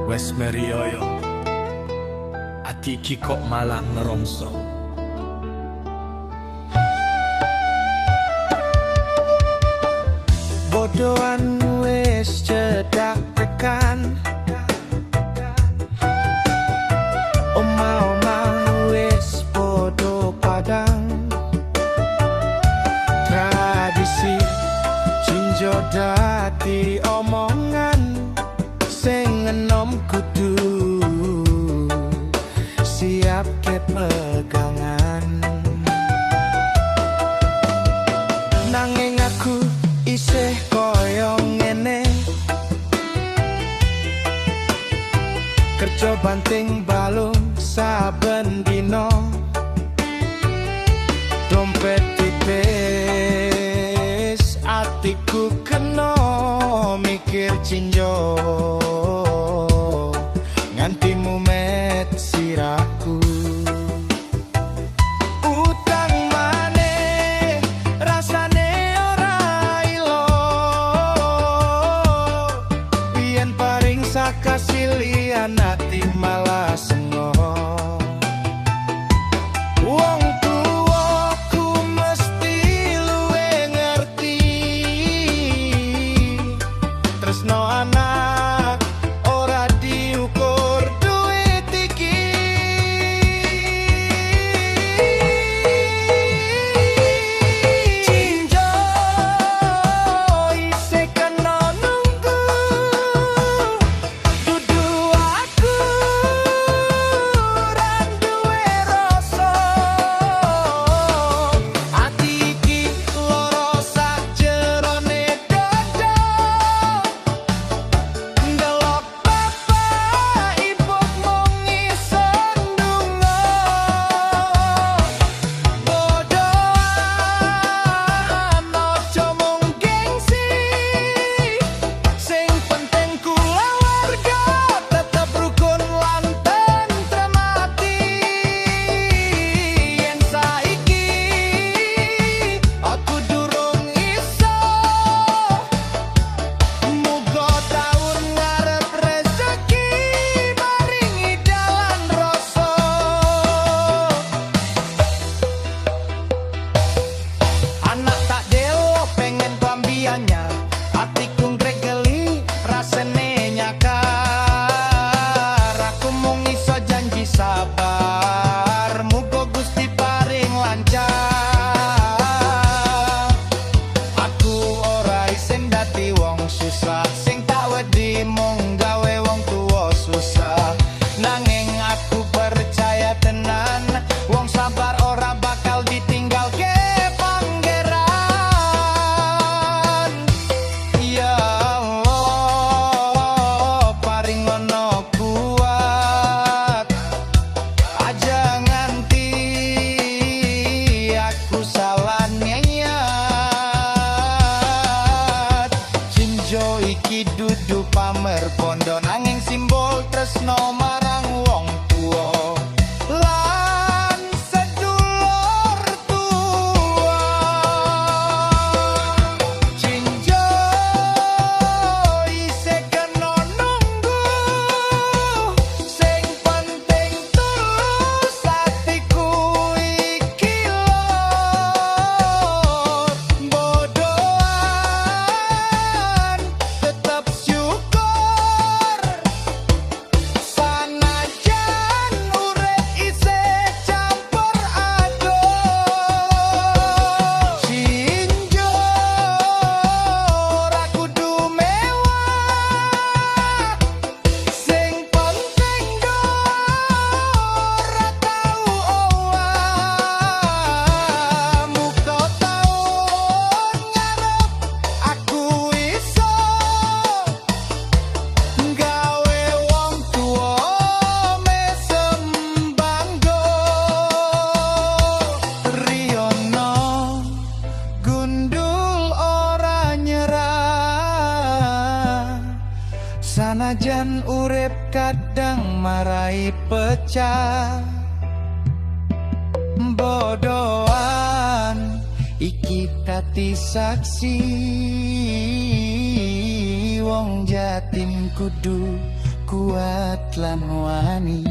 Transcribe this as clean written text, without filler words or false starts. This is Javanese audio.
Wes merioyo ati iki kok malah ngerongso. Bodohan wis cedak tekan, omah-omah wis podo padang. Tradisi jinjo dadi omongan, sing enom kudu siap ke pegangan. Nanging aku isih koyo ngene, kerja banting balung saben dino, dompet tipis atiku kena mikir cinjo, nganti mumet sirahku. Utang maneh rasane ora ilo, yen paring sakasilian ati malah sengo. Wong tuaku mesti luwe ngerti, tresno anak ora diukur duit iki. Cinjo isih kena nunggu, dudu aku ra duwe rasa. Ati iki loro sak jerone dada, ndelok bapak ibu mung ngisen ndonga. Bodohan aja mung gengsi, sing penting kulawarga tetep rukun lan tentrem ati. Yen saiki aku durung iso, muga taun ngarep rezeki maringi dalan rasa. Anak tak dewo pengen pambiannya, atiku ngregeli rasane nyakar. Aku mung iso janji sabar, muga Gusti paring lancar. Aku ora isin dadi wong susah, sing tak wedi mung gawe wong tuwa susah. Nanging aku percaya tenan, wong sabar ora bakal ditinggal ke pangeran. Ya Allah, paring ngono kuat, aja nganti aku salah niat. Cinjo iki dudu pamer bondo, nanging simbol tresno marang wong tuwa lan sedulur tua. Cinjo isih kena nunggu, sing penting tulus atiku iki lor. Bodohan tetep syukur, sanajan urip isih campur aduk. Cinjo ora kudu mewah, sing penting ora tau owah. Muga taun ngarep aku iso gawe wong tuwa mesem bangga. Riono gundul ora nyerah, sanajan urip kadang marai pecah. Bodohan iki dadi saksi, wong jatim kudu kuat lan wani.